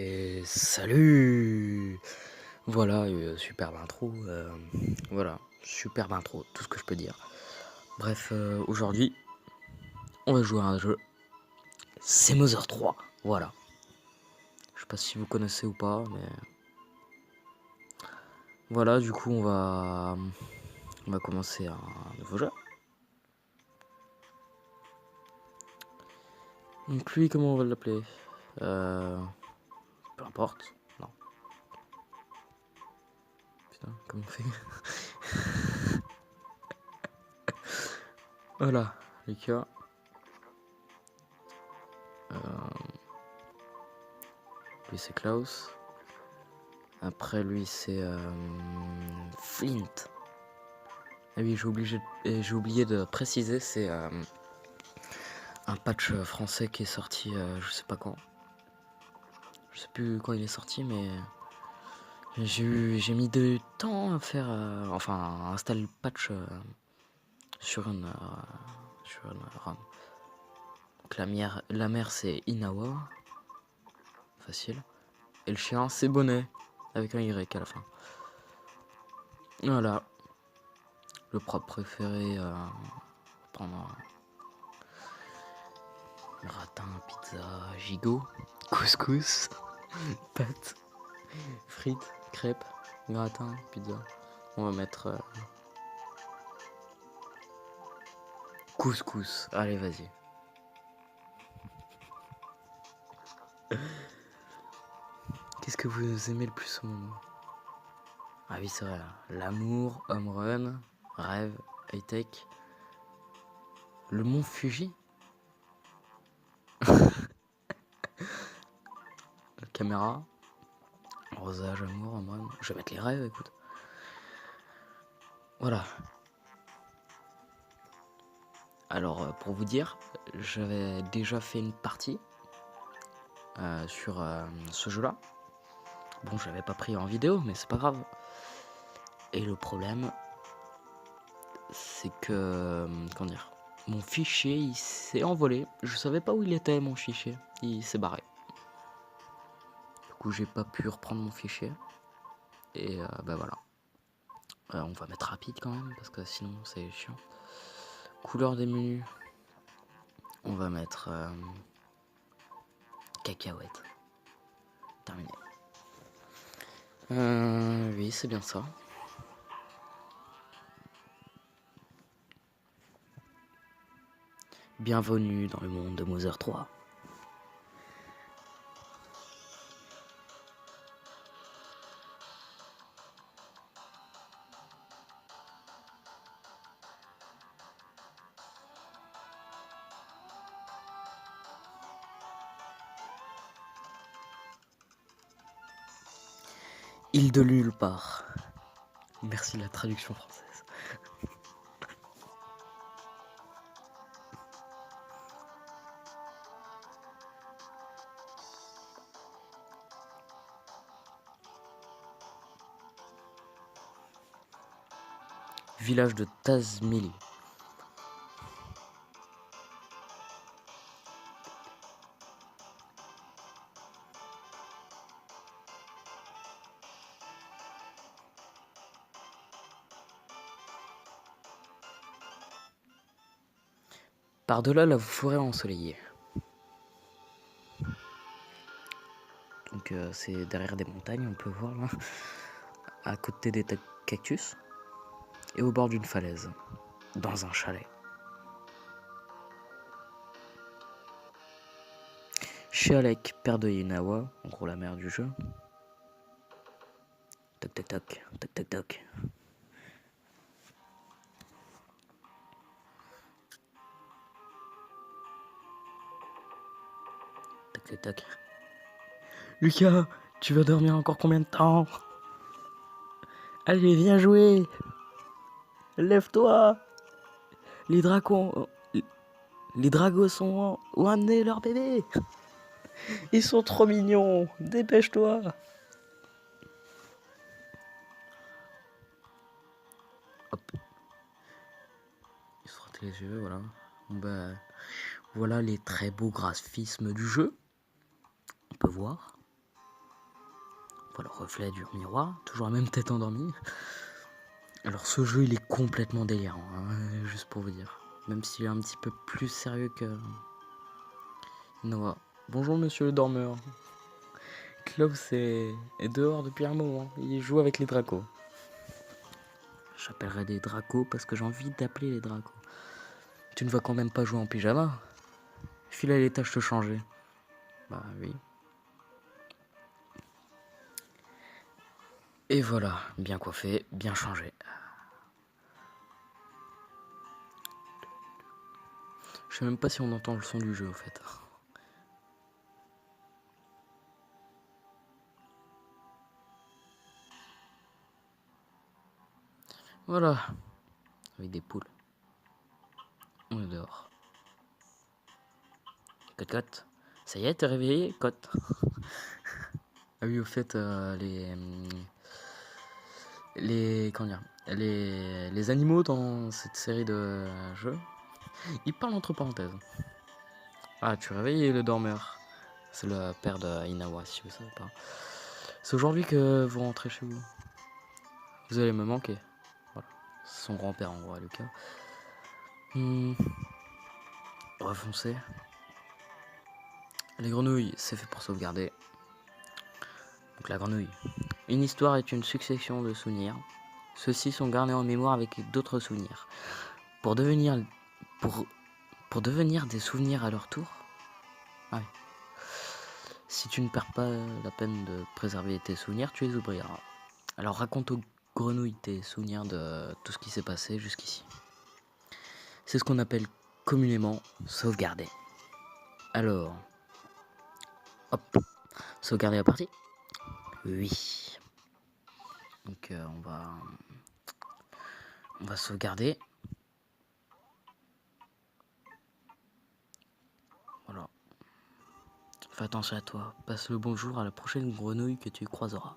Et salut. Voilà, superbe intro, voilà, superbe intro, tout ce que je peux dire. Bref, aujourd'hui, on va jouer à un jeu, c'est Mother 3, voilà. Je sais pas si vous connaissez ou pas, mais... Voilà, du coup, on va commencer un nouveau jeu. Donc lui, comment on va l'appeler? Peu importe, non. Putain, comment on fait? Voilà, Lucas. Lui, c'est Klaus. Après, lui, c'est Flint. Ah oui, j'ai oublié de préciser, c'est un patch français qui est sorti, je sais pas quand. Je sais plus quand il est sorti, mais j'ai mis du temps à faire, enfin, à installer le patch sur une RAM. Donc la mère c'est Inawa, facile. Et le chien c'est Bonnet, avec un Y à la fin. Voilà. Le propre préféré, pendant gratin, pizza, gigot, couscous, pâtes, frites, crêpes, gratin, pizza. On va mettre couscous. Allez, vas-y. Qu'est-ce que vous aimez le plus au monde? Ah oui, c'est vrai. L'amour, home run, rêve, high-tech. Le mont Fuji. La caméra. Rosage, amour, home run. Je vais mettre les rêves, écoute. Voilà. Alors, pour vous dire, j'avais déjà fait une partie sur ce jeu-là. Bon, je l'avais pas pris en vidéo, mais c'est pas grave. Et le problème, c'est que, comment dire, mon fichier, il s'est envolé. Je savais pas où il était, mon fichier. Il s'est barré. Du coup, j'ai pas pu reprendre mon fichier. Et bah voilà. On va mettre rapide quand même, parce que sinon, c'est chiant. Couleur des menus. On va mettre cacahuète. Terminé. Oui, c'est bien ça. Bienvenue dans le monde de Mother 3. Île de nulle part. Merci de la traduction française. Village de Tazmil. Par-delà la forêt ensoleillée. Donc c'est derrière des montagnes, on peut voir là. À côté des cactus. Et au bord d'une falaise. Dans un chalet. Chez Alec, père de Inawa, en gros la mère du jeu. Toc toc toc, toc toc toc. Toc toc toc. Lucas, tu vas dormir encore combien de temps? Allez, viens jouer. Lève-toi. Les dragons... Les dragos ont amené leur bébé. Ils sont trop mignons. Dépêche-toi. Hop. Ils se frottent les yeux, voilà. Bah, voilà les très beaux graphismes du jeu. On peut voir. vois le reflet du miroir, toujours la même tête endormie. Alors ce jeu il est complètement délirant, hein, juste pour vous dire. Même s'il est un petit peu plus sérieux que Noah. Bonjour monsieur le dormeur. Klaus est dehors depuis un moment, il joue avec les dracos. J'appellerai des dracos parce que j'ai envie d'appeler les dracos. Tu ne vas quand même pas jouer en pyjama? File à l'étage te changer. Bah oui. Et voilà, bien coiffé, bien changé. Je sais même pas si on entend le son du jeu au fait. Voilà, avec des poules. On est dehors. Cote. Ça y est, t'es réveillé, Cote? Ah oui, au fait, comment dire, les animaux dans cette série de jeux, ils parlent entre parenthèses. Ah, tu réveilles le dormeur. C'est le père de Inawa, si vous savez pas. C'est aujourd'hui que vous rentrez chez vous. Vous allez me manquer. Voilà. C'est son grand-père en gros, Lucas. On va foncer. Les grenouilles, c'est fait pour sauvegarder. Donc la grenouille. Une histoire est une succession de souvenirs. Ceux-ci sont gardés en mémoire avec d'autres souvenirs. Pour devenir des souvenirs à leur tour. Ouais. Si tu ne perds pas la peine de préserver tes souvenirs, tu les oublieras. Alors raconte aux grenouilles tes souvenirs de tout ce qui s'est passé jusqu'ici. C'est ce qu'on appelle communément sauvegarder. Alors, hop, sauvegarder la partie? Oui. Donc on va sauvegarder. Voilà. Fais attention à toi. Passe le bonjour à la prochaine grenouille que tu croiseras.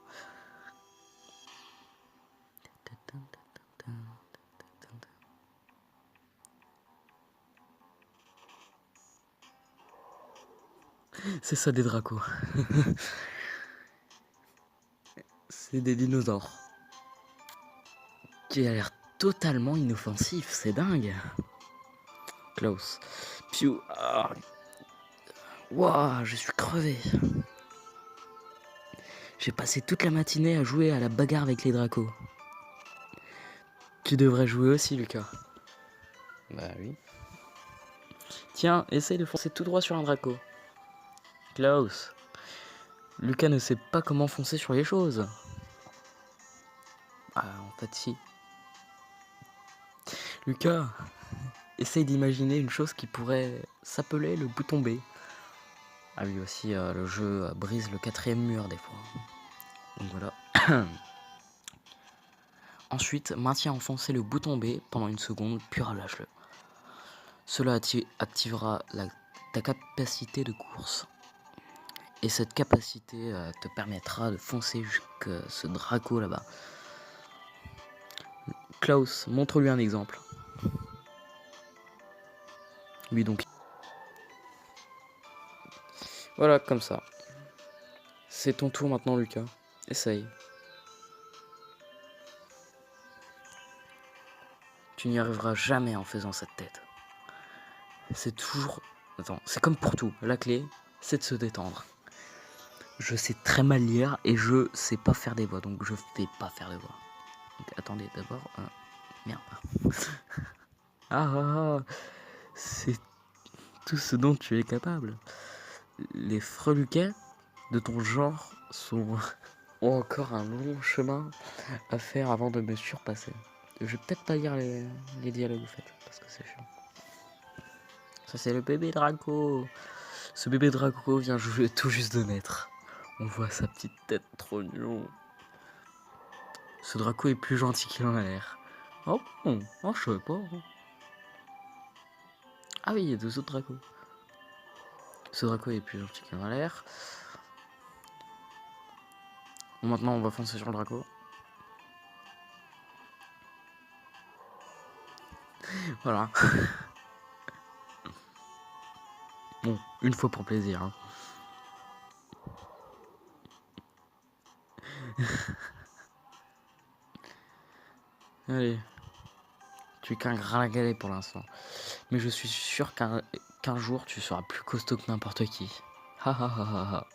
C'est ça des dracos. C'est des dinosaures. Qui a l'air totalement inoffensif, c'est dingue. Klaus. Piu. Ah. Waouh, je suis crevé. J'ai passé toute la matinée à jouer à la bagarre avec les dracos. Tu devrais jouer aussi, Lucas. Bah oui. Tiens, essaye de foncer tout droit sur un draco. Klaus. Lucas ne sait pas comment foncer sur les choses. Ah, en fait, si. Lucas, essaye d'imaginer une chose qui pourrait s'appeler le bouton B. Ah oui, aussi, le jeu brise le 4e mur des fois. Donc voilà. Ensuite, maintiens enfoncé le bouton B pendant une seconde, puis relâche-le. Cela activera ta capacité de course. Et cette capacité te permettra de foncer jusqu'à ce draco là-bas. Klaus, montre-lui un exemple. Oui, donc. Voilà, comme ça. C'est ton tour maintenant, Lucas. Essaye. Tu n'y arriveras jamais en faisant cette tête. C'est toujours... Attends, c'est comme pour tout. La clé, c'est de se détendre. Je sais très mal lire et je sais pas faire des voix, donc je vais pas faire de voix. Donc, attendez, d'abord... merde. C'est tout ce dont tu es capable. Les freluquets de ton genre ont encore un long chemin à faire avant de me surpasser. Je vais peut-être pas lire les dialogues, en fait, parce que c'est chiant. Ça, c'est le bébé Draco. Ce bébé Draco vient jouer tout juste de naître. On voit sa petite tête trop mignon. Ce Draco est plus gentil qu'il en a l'air. Oh, je savais pas. Ah oui, il y a 2 autres Dracos. Ce Draco est plus gentil qu'il en a l'air. Bon, maintenant, on va foncer sur le Draco. Voilà. Bon, une fois pour plaisir. Hein. Allez. Tu es qu'un gringalet pour l'instant. Mais je suis sûr qu'un jour, tu seras plus costaud que n'importe qui. Ha ha ha ha ha.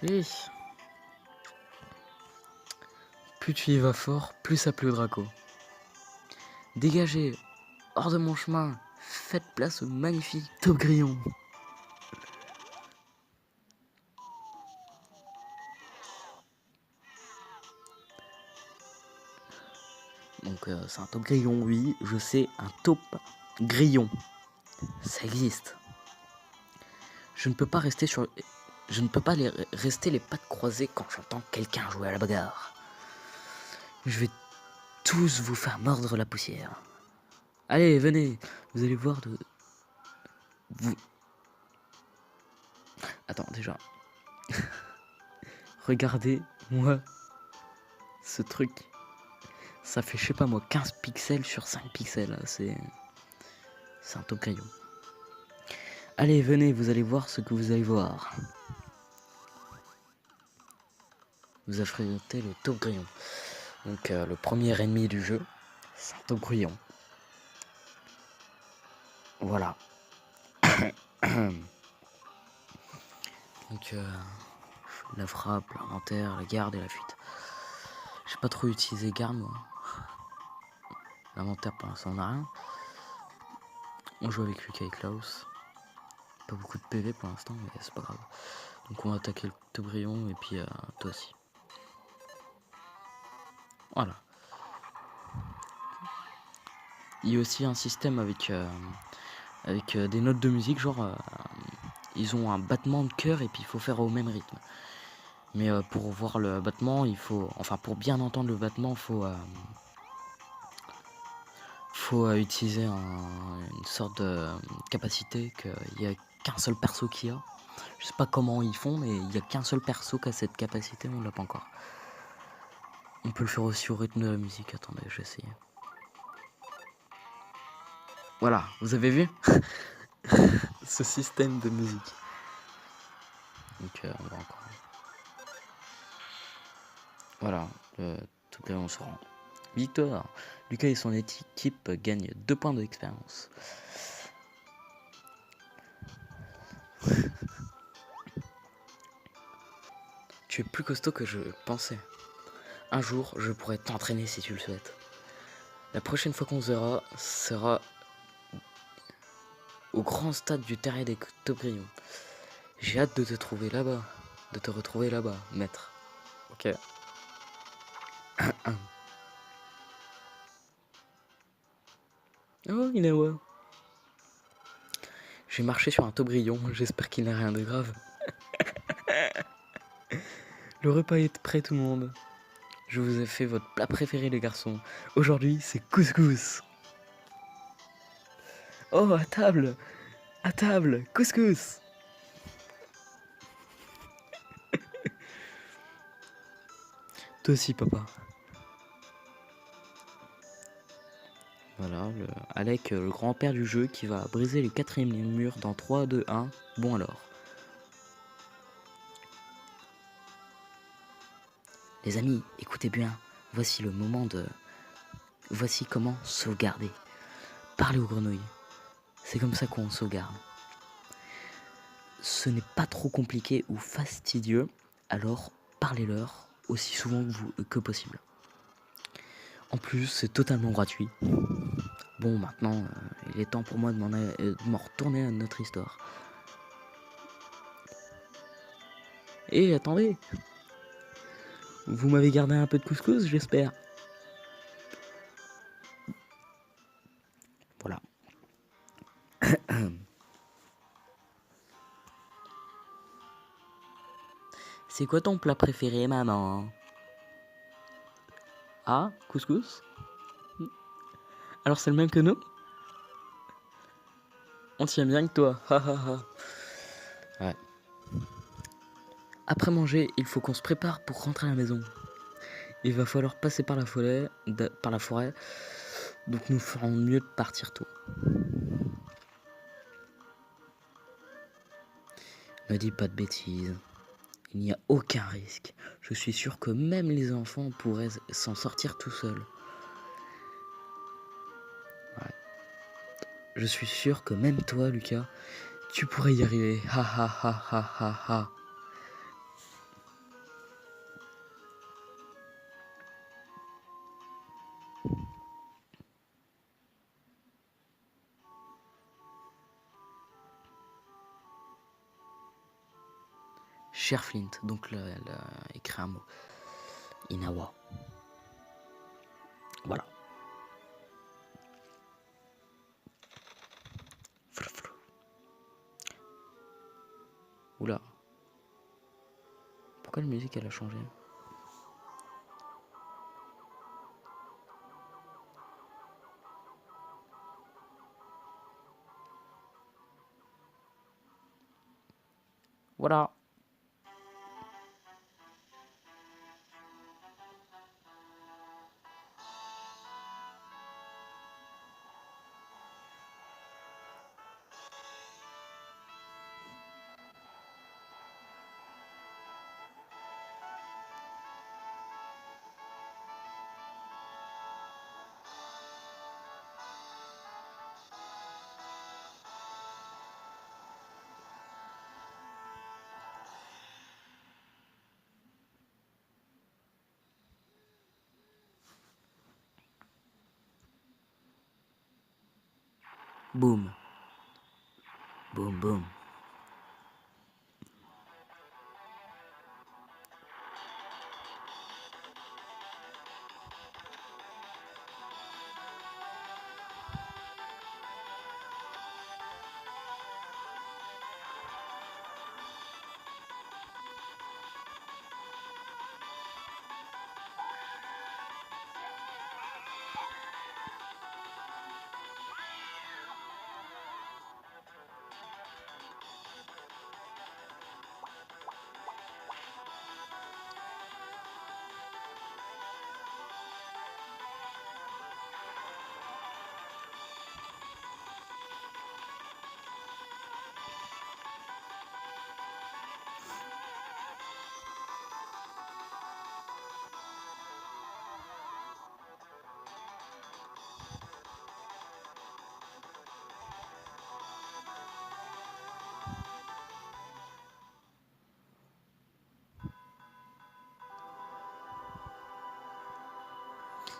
Oui. Plus tu y vas fort, plus ça plaît au Draco. Dégagez, hors de mon chemin. Faites place au magnifique Top Grillon. Donc c'est un Top Grillon, oui, je sais, un Top Grillon. Ça existe. Je ne peux pas rester sur... Je ne peux pas rester les pattes croisées quand j'entends quelqu'un jouer à la bagarre. Je vais tous vous faire mordre la poussière. Allez, venez, vous allez voir de... Vous... Attends, déjà. Regardez-moi ce truc. Ça fait, je sais pas moi, 15 pixels sur 5 pixels. C'est un Top Grillon. Allez, venez, vous allez voir ce que vous allez voir. Vous affrontez le Top Grillon. Donc le premier ennemi du jeu, c'est un Top Grillon. Voilà. Donc la frappe, l'inventaire, la garde et la fuite. J'ai pas trop utilisé garde moi. L'inventaire pour l'instant on a rien. On joue avec Lucas et Klaus. Pas beaucoup de PV pour l'instant mais c'est pas grave. Donc on va attaquer le Top Grillon et puis toi aussi. Voilà. Il y a aussi un système avec des notes de musique, genre ils ont un battement de cœur et puis il faut faire au même rythme. Mais pour voir le battement, il faut, enfin pour bien entendre le battement, faut utiliser une sorte de capacité qu'il n'y a qu'un seul perso qui a. Je sais pas comment ils font, mais il n'y a qu'un seul perso qui a cette capacité, on l'a pas encore. On peut le faire aussi au rythme de la musique. Attendez, je vais essayer. Voilà, vous avez vu ce système de musique. Donc on va encore. Voilà, tout cas on se rend. Victoire. Lucas et son équipe gagnent 2 points d'expérience. Tu es plus costaud que je pensais. Un jour, je pourrais t'entraîner si tu le souhaites. La prochaine fois qu'on se verra sera au grand stade du terrain des Top Grillons. J'ai hâte de te trouver là-bas. De te retrouver là-bas, maître. Ok. Oh, Inawa. J'ai marché sur un Top Grillon, j'espère qu'il n'a rien de grave. Le repas est prêt tout le monde. Je vous ai fait votre plat préféré les garçons. Aujourd'hui c'est couscous. Oh à table, couscous. Toi aussi papa. Voilà, Alec, le grand-père du jeu qui va briser le 4e mur dans 3, 2, 1. Bon alors. Les amis, écoutez bien. Voici le moment de... Voici comment sauvegarder. Parlez aux grenouilles. C'est comme ça qu'on sauvegarde. Ce n'est pas trop compliqué ou fastidieux, alors parlez-leur aussi souvent que possible. En plus, c'est totalement gratuit. Bon, maintenant, il est temps pour moi de m'en retourner à notre histoire. Et attendez, vous m'avez gardé un peu de couscous, j'espère. Voilà. C'est quoi ton plat préféré, maman? Ah, couscous? Alors c'est le même que nous? On tient bien que toi. Ouais. Après manger, il faut qu'on se prépare pour rentrer à la maison. Il va falloir passer par la forêt, donc nous ferons mieux de partir tôt. Ne dis pas de bêtises. Il n'y a aucun risque. Je suis sûr que même les enfants pourraient s'en sortir tout seuls. Ouais. Je suis sûr que même toi, Lucas, tu pourrais y arriver. Ha ha ha ha ha ha. Cher Flint, donc là, elle a écrit un mot. Inawa. Voilà. Oula. Pourquoi la musique elle a changé? Voilà. Boum. Boum boum.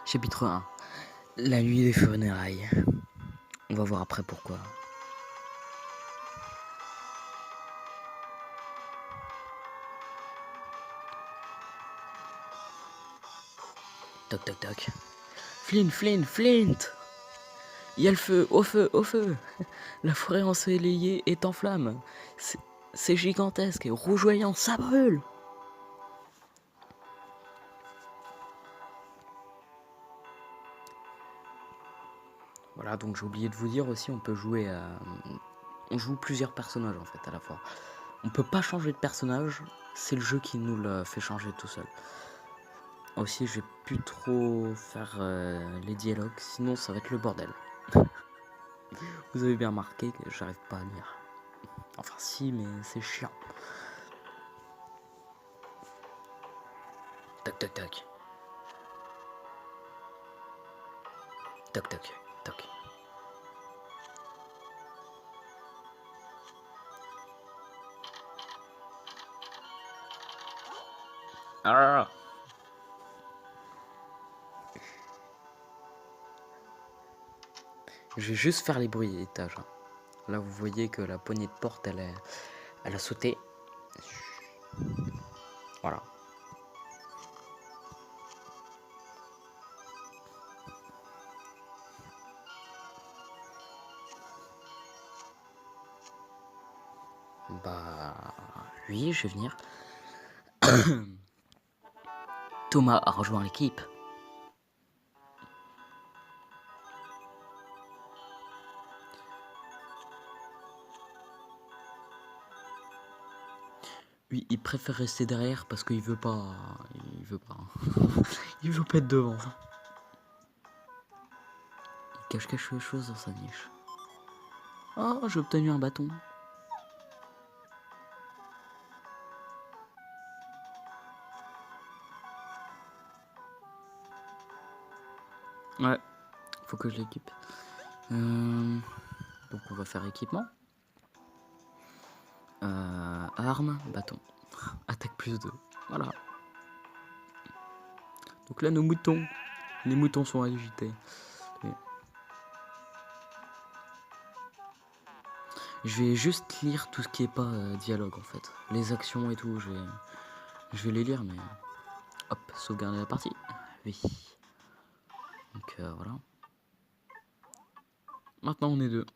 Chapitre 1. La nuit des funérailles. On va voir après pourquoi. Toc toc toc. Flint, Flint, Flint! Il y a le feu, au feu, au feu! La forêt ensoleillée est en flammes. C'est gigantesque et rougeoyant, ça brûle! Voilà, donc j'ai oublié de vous dire aussi, on peut jouer à... On joue plusieurs personnages en fait à la fois. On peut pas changer de personnage, c'est le jeu qui nous le fait changer tout seul. Aussi, je vais plus trop faire les dialogues, sinon ça va être le bordel. Vous avez bien remarqué que j'arrive pas à lire. Enfin si, mais c'est chiant. Tac tac tac. Tac tac tac. Ah. Je vais juste faire les bruitages. Là, vous voyez que la poignée de porte, elle a sauté. Voilà. Bah, oui, je vais venir. Thomas a rejoint l'équipe. Oui, il préfère rester derrière parce qu'il veut pas. Il veut pas. Il veut pas être devant. Il cache quelque chose dans sa niche. Oh, j'ai obtenu un bâton. Ouais, faut que je l'équipe. Donc on va faire équipement. Arme, bâton. Attaque +2. Voilà. Donc là, nos moutons. Les moutons sont agités. Et je vais juste lire tout ce qui est pas dialogue en fait. Les actions et tout, je vais les lire, mais... Hop, sauvegarder la partie. Oui. Donc voilà. Maintenant on est deux.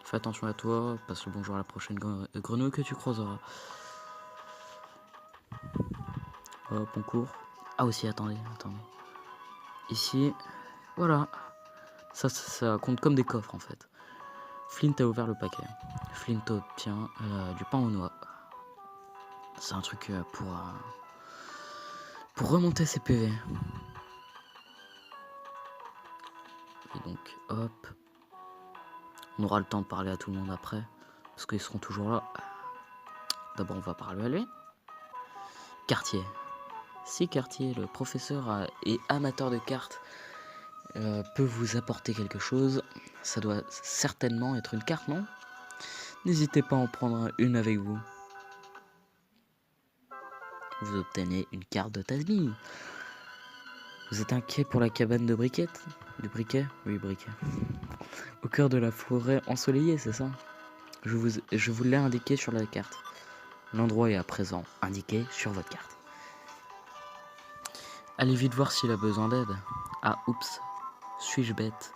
Fais attention à toi, passe le bonjour à la prochaine grenouille que tu croiseras. Hop, on court. Ah aussi, attendez. Ici, voilà. Ça compte comme des coffres en fait. Flint a ouvert le paquet. Flint obtient du pain aux noix. C'est un truc pour remonter ses PV. Et donc, hop. On aura le temps de parler à tout le monde après. Parce qu'ils seront toujours là. D'abord, on va parler à lui. Cartier. Si Cartier, le professeur et amateur de cartes, peut vous apporter quelque chose, ça doit certainement être une carte, non? N'hésitez pas à en prendre une avec vous. Vous obtenez une carte de Tasmanie. Vous êtes inquiet pour la cabane de briquettes? Du briquet? Oui, briquet. Au cœur de la forêt ensoleillée, c'est ça? Je vous l'ai indiqué sur la carte. L'endroit est à présent indiqué sur votre carte. Allez vite voir s'il a besoin d'aide. Ah, oups. Suis-je bête?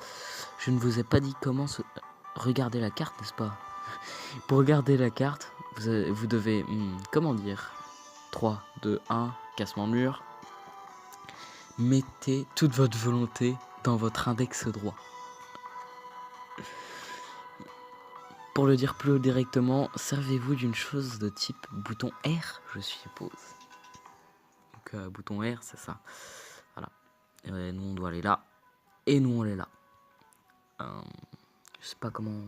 Je ne vous ai pas dit comment regarder la carte, n'est-ce pas? Pour regarder la carte, vous devez... comment dire? 3, 2, 1, cassement de mur. Mettez toute votre volonté dans votre index droit. Pour le dire plus directement, servez-vous d'une chose de type bouton R, je suppose. Donc bouton R, c'est ça. Voilà. Et nous, on doit aller là. Et nous, on est là. Je sais pas comment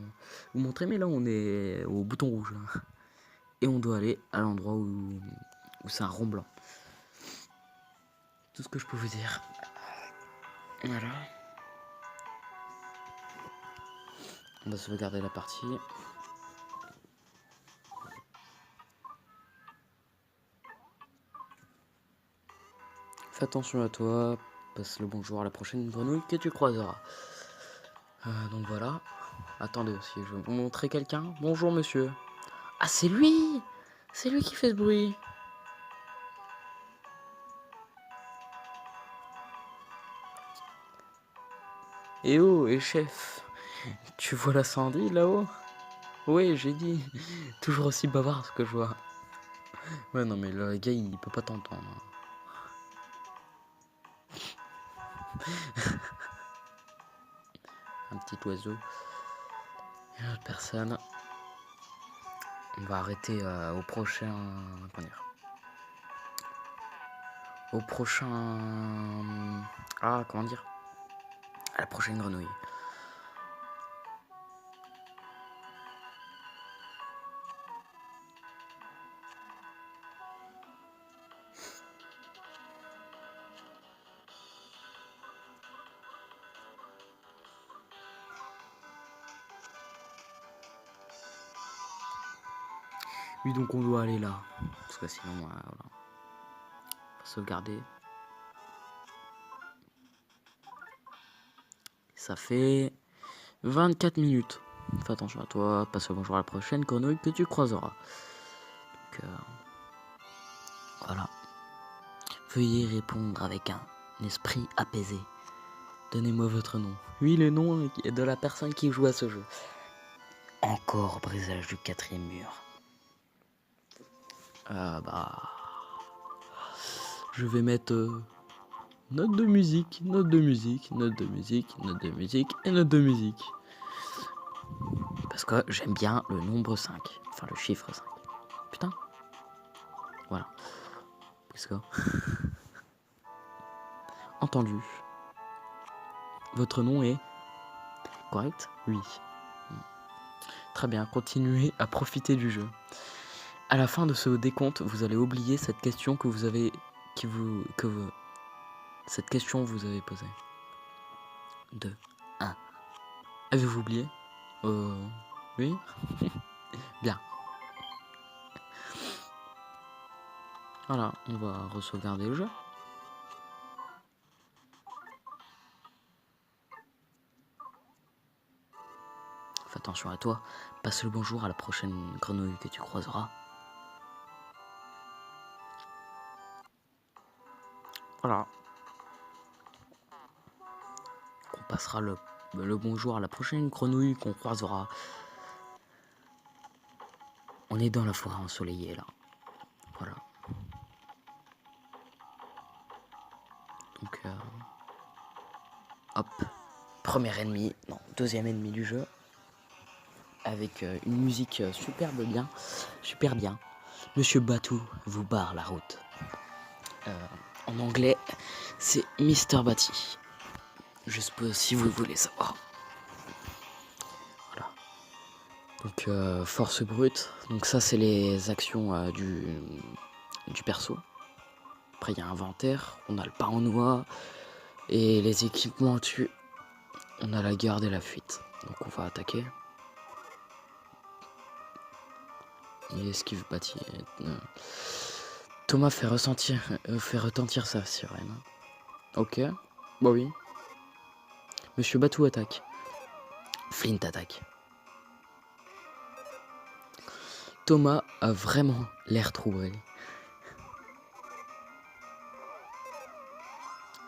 vous montrer, mais là, on est au bouton rouge. Là. Et on doit aller à l'endroit où c'est un rond blanc. Tout ce que je peux vous dire. Voilà. On va sauvegarder la partie. Fais attention à toi. Passe le bonjour à la prochaine grenouille que tu croiseras. Donc voilà. Attendez aussi, je vais vous montrer quelqu'un. Bonjour monsieur. Ah, c'est lui! C'est lui qui fait ce bruit. Eh oh, et chef, tu vois la Sandy là-haut? Oui, j'ai dit. Toujours aussi bavard ce que je vois. Ouais, non, mais le gars, il peut pas t'entendre. Un petit oiseau. Une autre personne. On va arrêter au prochain... Comment dire? Au prochain... Ah, comment dire? À la prochaine grenouille. Oui, donc on doit aller là. Parce que sinon, voilà. On va sauvegarder. Ça fait 24 minutes. Fais attention à toi. Passe le bonjour à la prochaine grenouille que tu croiseras. Donc, voilà. Veuillez répondre avec un esprit apaisé. Donnez-moi votre nom. Oui, le nom de la personne qui joue à ce jeu. Encore brisage du 4e mur. Je vais mettre note de musique, note de musique, note de musique, note de musique et note de musique. Parce que j'aime bien le nombre 5. Enfin, le chiffre 5. Putain. Voilà. Parce que... Entendu. Votre nom est... correct? Oui. Très bien, continuez à profiter du jeu. À la fin de ce décompte, vous allez oublier cette question que vous avez... cette question vous avez posée. 2, 1. Avez-vous oublié? Oui. Bien. Voilà, on va re-sauvegarder le jeu. Fais attention à toi. Passe le bonjour à la prochaine grenouille que tu croiseras. Voilà. On passera le bonjour à la prochaine grenouille qu'on croisera. On est dans la forêt ensoleillée là. Voilà. Donc, hop. Premier ennemi, non, deuxième ennemi du jeu. Avec une musique super bien. Monsieur Batou vous barre la route. En anglais, c'est Mr. Batty. Je suppose si vous voulez savoir. Voilà. Donc force brute. Donc ça c'est les actions du perso. Après il y a inventaire, on a le pain en noix et les équipements dessus. On a la garde et la fuite. Donc on va attaquer. Il esquive Batty. Thomas fait retentir sa sirène. Ok, bah oui. Monsieur Batou attaque. Flint attaque. Thomas a vraiment l'air troublé.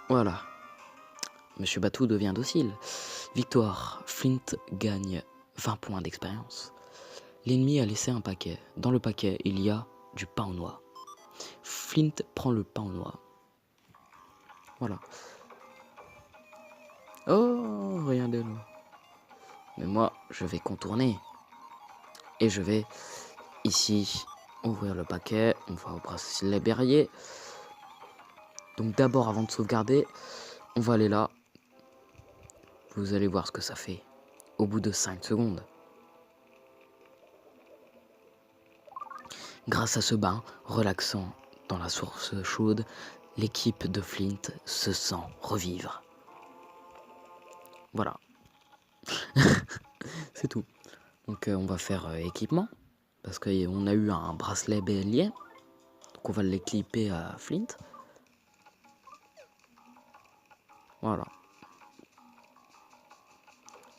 Voilà. Monsieur Batou devient docile. Victoire. Flint gagne 20 points d'expérience. L'ennemi a laissé un paquet. Dans le paquet, il y a du pain aux noix. Flint prend le pain aux noix. Voilà. Oh, rien de nous. Mais moi, je vais contourner. Et je vais ici ouvrir le paquet. On va au bracelet berrier. Donc d'abord, avant de sauvegarder, on va aller là. Vous allez voir ce que ça fait au bout de 5 secondes. Grâce à ce bain relaxant dans la source chaude, l'équipe de Flint se sent revivre. Voilà. C'est tout. Donc on va faire équipement. Parce qu'on a eu un bracelet bélier. Donc on va l'équiper à Flint. Voilà.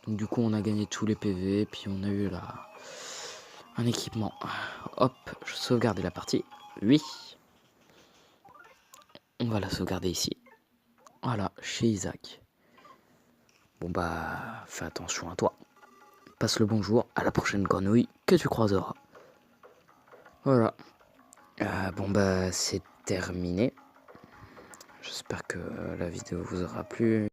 Donc du coup on a gagné tous les PV. Puis on a eu un équipement. Hop, je sauvegarde la partie. Oui. On va la sauvegarder ici. Voilà, chez Isaac. Bon bah, fais attention à toi. Passe le bonjour à la prochaine grenouille que tu croiseras. Voilà. Bon bah, c'est terminé. J'espère que la vidéo vous aura plu.